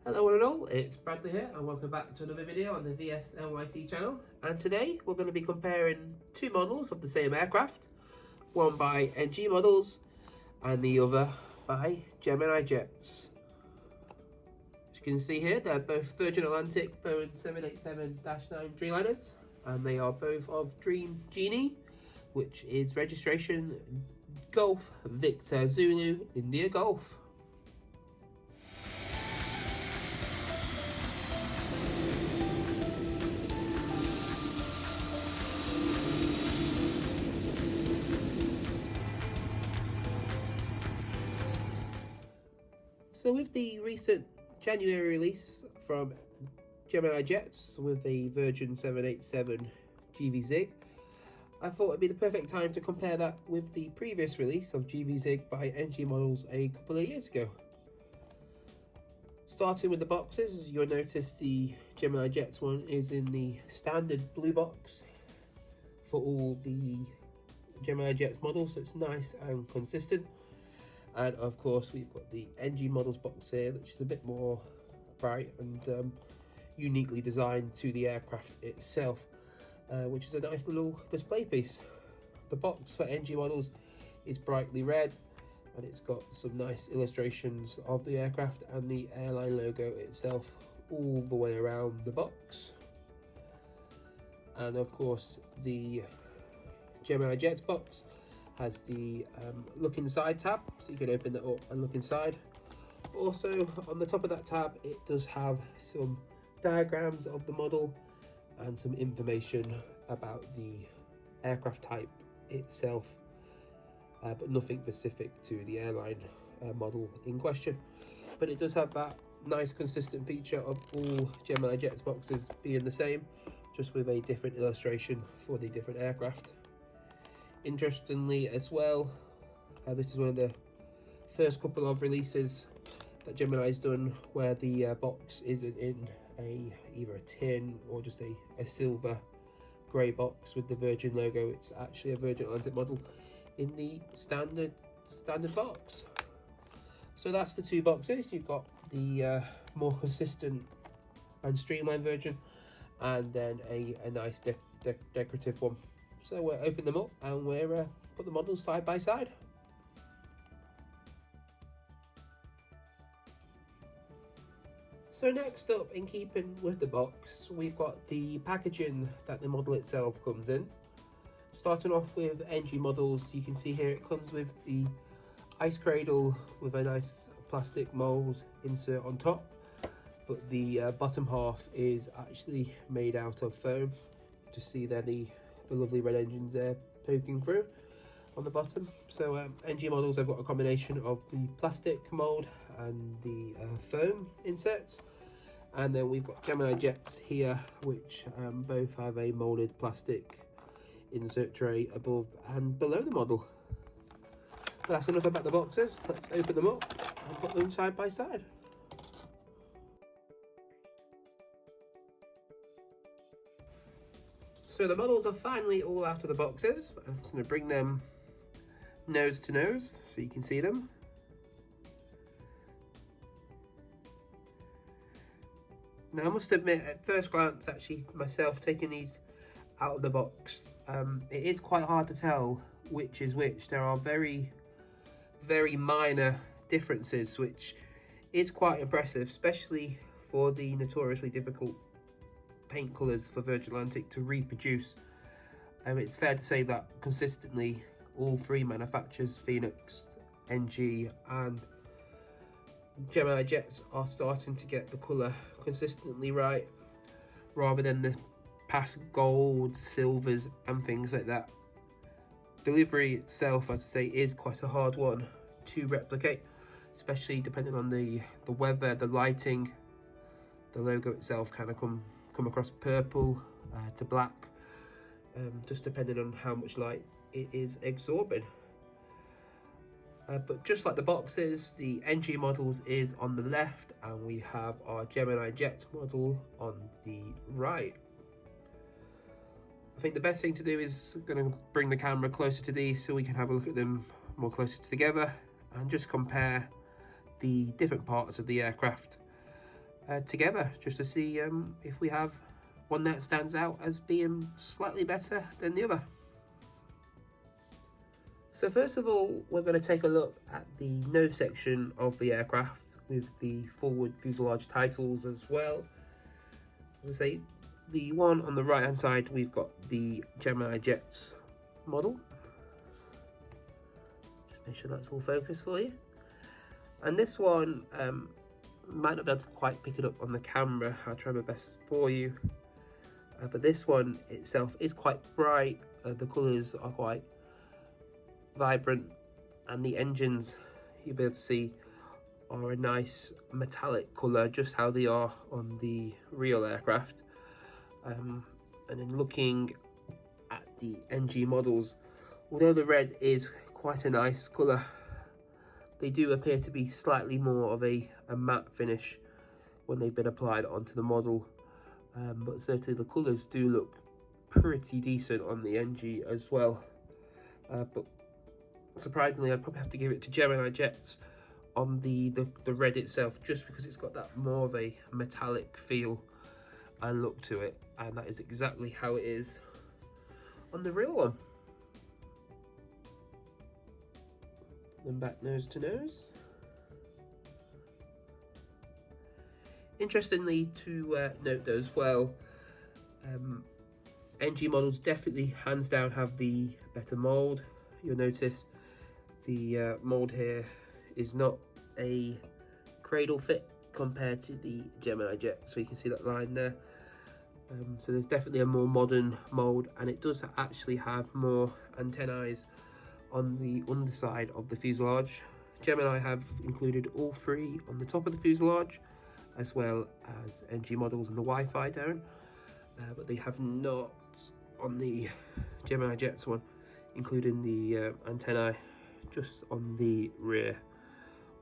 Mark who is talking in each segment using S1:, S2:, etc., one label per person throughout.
S1: Hello one and all, it's Bradley here and welcome back to another video on the VSNYC channel. And today we're going to be comparing two models of the same aircraft, one by NG Models and the other by Gemini Jets. As you can see here, they're both Virgin Atlantic Boeing 787-9 Dreamliners, and they are both of Dream Jeanie, which is registration Golf Victor Zulu India Golf. So with the recent January release from Gemini Jets with the Virgin 787 G-VZIG, I thought it'd be the perfect time to compare that with the previous release of G-VZIG by NG Models a couple of years ago. Starting with the boxes, you'll notice the Gemini Jets one is in the standard blue box for all the Gemini Jets models, so it's nice and consistent. And of course we've got the NG Models box here, which is a bit more bright and uniquely designed to the aircraft itself, which is a nice little display piece. The box for NG Models is brightly red, and it's got some nice illustrations of the aircraft and the airline logo itself all the way around the box. And of course the Gemini Jets box has the look inside tab, so you can open that up and look inside. Also on the top of that tab, it does have some diagrams of the model and some information about the aircraft type itself, but nothing specific to the airline model in question. But it does have that nice consistent feature of all Gemini Jets boxes being the same, just with a different illustration for the different aircraft. Interestingly as well, this is one of the first couple of releases that Gemini's done where the box isn't in either a tin or just a silver grey box with the Virgin logo. It's actually a Virgin Atlantic model in the standard box. So that's the two boxes. You've got the more consistent and streamlined version, and then a nice decorative one. So we'll open them up and we'll put the models side by side. So next up, in keeping with the box, we've got the packaging that the model itself comes in. Starting off with NG Models, you can see here it comes with the ice cradle with a nice plastic mould insert on top, but the bottom half is actually made out of foam. Just see there the lovely red engines there poking through on the bottom. So NG Models have got a combination of the plastic mould and the foam inserts, and then we've got Gemini Jets here, which both have a moulded plastic insert tray above and below the model. But that's enough about the boxes. Let's open them up and put them side by side. So the models are finally all out of the boxes. I'm just going to bring them nose to nose so you can see them. Now I must admit, at first glance, actually myself taking these out of the box, it is quite hard to tell which is which. There are very minor differences, which is quite impressive, especially for the notoriously difficult paint colours for Virgin Atlantic to reproduce. It's fair to say that consistently all three manufacturers, Phoenix, NG and Gemini Jets, are starting to get the colour consistently right, rather than the past gold, silvers and things like that. Delivery itself, as I say, is quite a hard one to replicate, especially depending on the weather, the lighting. The logo itself kind of come across purple to black, just depending on how much light it is absorbing. But just like the boxes, the NG Models is on the left and we have our Gemini Jets model on the right. I think the best thing to do is going to bring the camera closer to these so we can have a look at them more closer together and just compare the different parts of the aircraft. together, just to see if we have one that stands out as being slightly better than the other. So first of all, we're going to take a look at the nose section of the aircraft with the forward fuselage titles as well. As I say, the one on the right hand side, we've got the Gemini Jets model. Just make sure that's all focused for you. And this one, might not be able to quite pick it up on the camera. I'll try my best for you. But this one itself is quite bright. The colours are quite vibrant, and the engines, you'll be able to see, are a nice metallic colour, just how they are on the real aircraft. And then looking at the NG models, although the red is quite a nice colour, they do appear to be slightly more of a matte finish when they've been applied onto the model. But certainly the colours do look pretty decent on the NG as well. But surprisingly, I'd probably have to give it to Gemini Jets on the red itself, just because it's got that more of a metallic feel and look to it, and that is exactly how it is on the real one. Then back nose to nose. Interestingly to note though as well, NG models definitely hands down have the better mould. You'll notice the mould here is not a cradle fit compared to the Gemini Jet, so you can see that line there. So there's definitely a more modern mould, and it does actually have more antennae on the underside of the fuselage. Gemini have included all three on the top of the fuselage, as well as NG models and the Wi-Fi down, but they have not on the Gemini Jets one, including the antennae just on the rear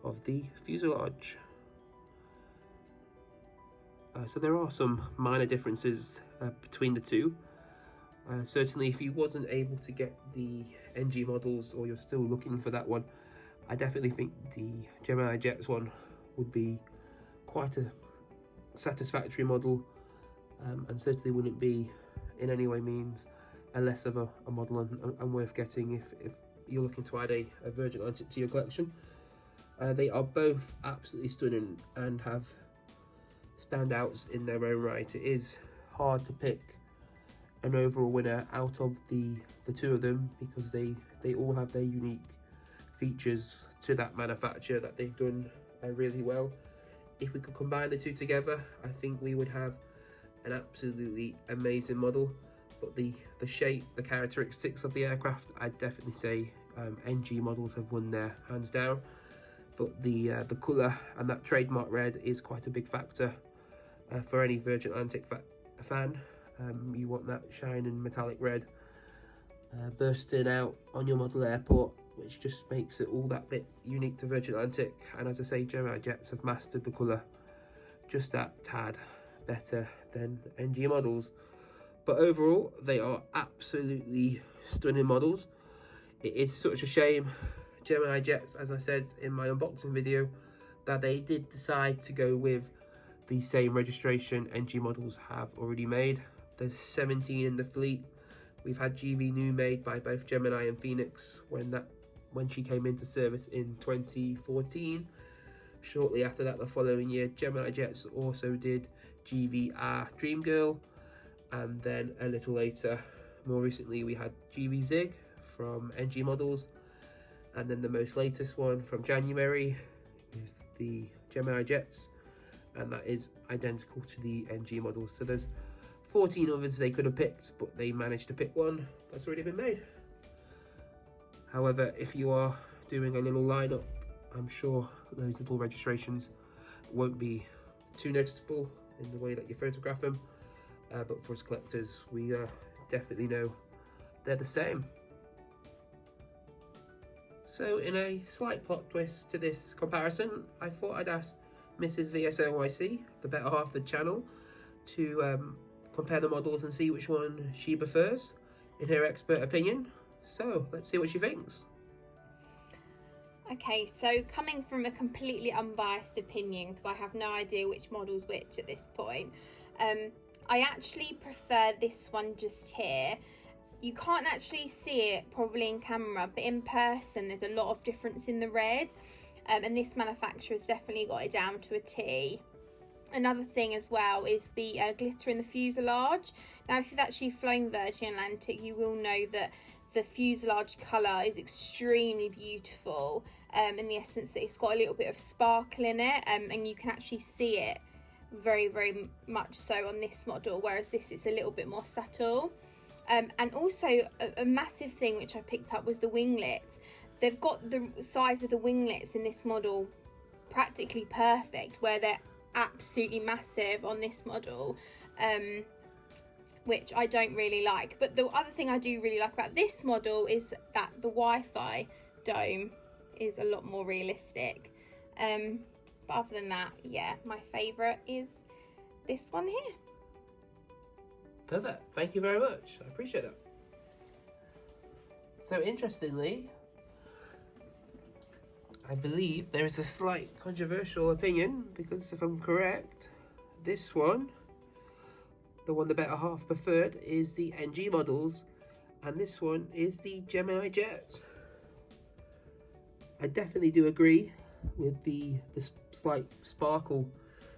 S1: of the fuselage. So there are some minor differences between the two. Certainly if you wasn't able to get the NG models, or you're still looking for that one, I definitely think the Gemini Jets one would be quite a satisfactory model, and certainly wouldn't be in any way means a less of a model and worth getting if you're looking to add a Virgin Atlantic to your collection. They are both absolutely stunning and have standouts in their own right. It is hard to pick an overall winner out of the two of them, because they all have their unique features to that manufacturer that they've done really well. If we could combine the two together, I think we would have an absolutely amazing model. But the shape, the characteristics of the aircraft, I'd definitely say NG models have won there hands down. But the colour and that trademark red is quite a big factor for any Virgin Atlantic fan. You want that shining metallic red bursting out on your model airport, which just makes it all that bit unique to Virgin Atlantic. And as I say, Gemini Jets have mastered the colour just that tad better than NG models. But overall, they are absolutely stunning models. It is such a shame, Gemini Jets, as I said in my unboxing video, that they did decide to go with the same registration NG models have already made. There's 17 in the fleet. We've had GV new made by both Gemini and Phoenix when she came into service in 2014. Shortly after that, the following year, Gemini Jets also did GVR Dream Girl, and then a little later, more recently, we had G-VZIG from NG models, and then the most latest one from January is the Gemini Jets, and that is identical to the NG models. So there's 14 others they could have picked, but they managed to pick one that's already been made. However, if you are doing a little lineup, I'm sure those little registrations won't be too noticeable in the way that you photograph them, but for us collectors, we definitely know they're the same. So in a slight plot twist to this comparison, I thought I'd ask Mrs. VSNYC, the better half of the channel, to compare the models and see which one she prefers in her expert opinion. So let's see what she thinks.
S2: Okay, so coming from a completely unbiased opinion, because I have no idea which model's which at this point, I actually prefer this one just here. You can't actually see it probably in camera, but in person there's a lot of difference in the red, and this manufacturer's definitely got it down to a T. Another thing as well is the glitter in the fuselage. Now, if you've actually flown Virgin Atlantic, you will know that the fuselage colour is extremely beautiful, in the essence that it's got a little bit of sparkle in it, and you can actually see it very, very much so on this model, whereas this is a little bit more subtle. And also a massive thing which I picked up was the winglets. They've got the size of the winglets in this model practically perfect, where they're absolutely massive on this model, which I don't really like. But the other thing I do really like about this model is that the Wi-Fi dome is a lot more realistic. But other than that, yeah, my favourite is this one here.
S1: Perfect. Thank you very much. I appreciate that. So interestingly, I believe there is a slight controversial opinion, because if I'm correct, this one, the one the better half preferred, is the NG models, and this one is the Gemini Jets. I definitely do agree with the slight sparkle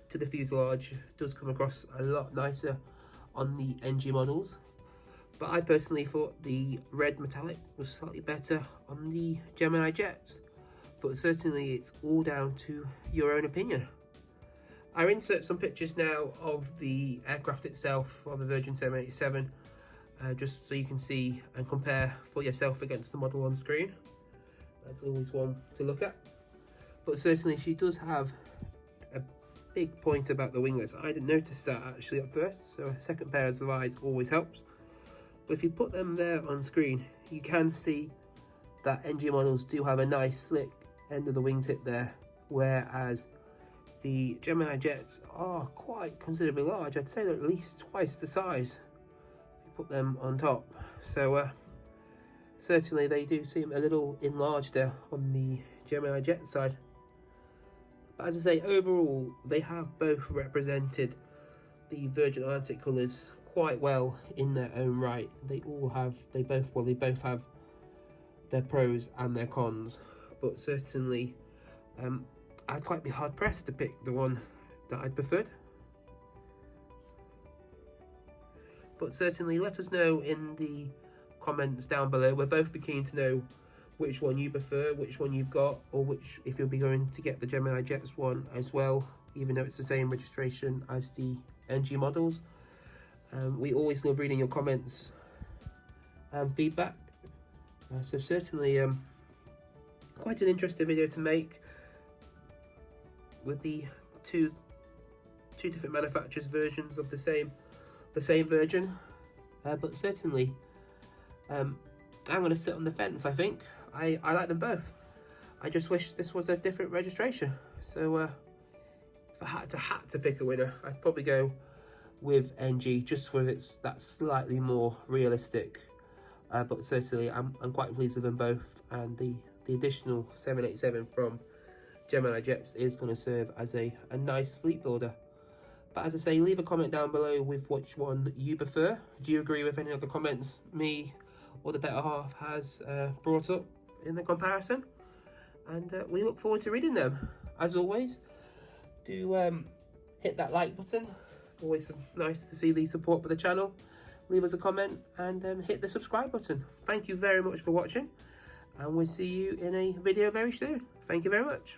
S1: to the fuselage. It does come across a lot nicer on the NG models, but I personally thought the red metallic was slightly better on the Gemini Jets. But certainly it's all down to your own opinion. I'll insert some pictures now of the aircraft itself, of the Virgin 787, just so you can see and compare for yourself against the model on screen. That's always one to look at. But certainly she does have a big point about the winglets. I didn't notice that actually at first, so a second pair of eyes always helps. But if you put them there on screen, you can see that NG models do have a nice slick end of the wingtip there, whereas the Gemini Jets are quite considerably large. I'd say they're at least twice the size if you put them on top. So certainly they do seem a little enlarged there on the Gemini Jet side. But as I say, overall they have both represented the Virgin Atlantic colours quite well in their own right. They both have their pros and their cons, but certainly I'd quite be hard pressed to pick the one that I'd preferred. But certainly let us know in the comments down below. We'll both be keen to know which one you prefer, which one you've got, or which, if you'll be going to get the Gemini Jets one as well, even though it's the same registration as the NG models. We always love reading your comments and feedback. So certainly quite an interesting video to make with the two different manufacturers' versions of the same Virgin. But certainly I'm going to sit on the fence. I think I like them both. I just wish this was a different registration. So if I had to pick a winner, I'd probably go with NG, just with it's that slightly more realistic. But certainly I'm quite pleased with them both, and the additional 787 from Gemini Jets is going to serve as a nice fleet builder. But as I say, leave a comment down below with which one you prefer. Do you agree with any of the comments me or the better half has brought up in the comparison? And we look forward to reading them. As always, do hit that like button. Always nice to see the support for the channel. Leave us a comment and hit the subscribe button. Thank you very much for watching, and we'll see you in a video very soon. Thank you very much.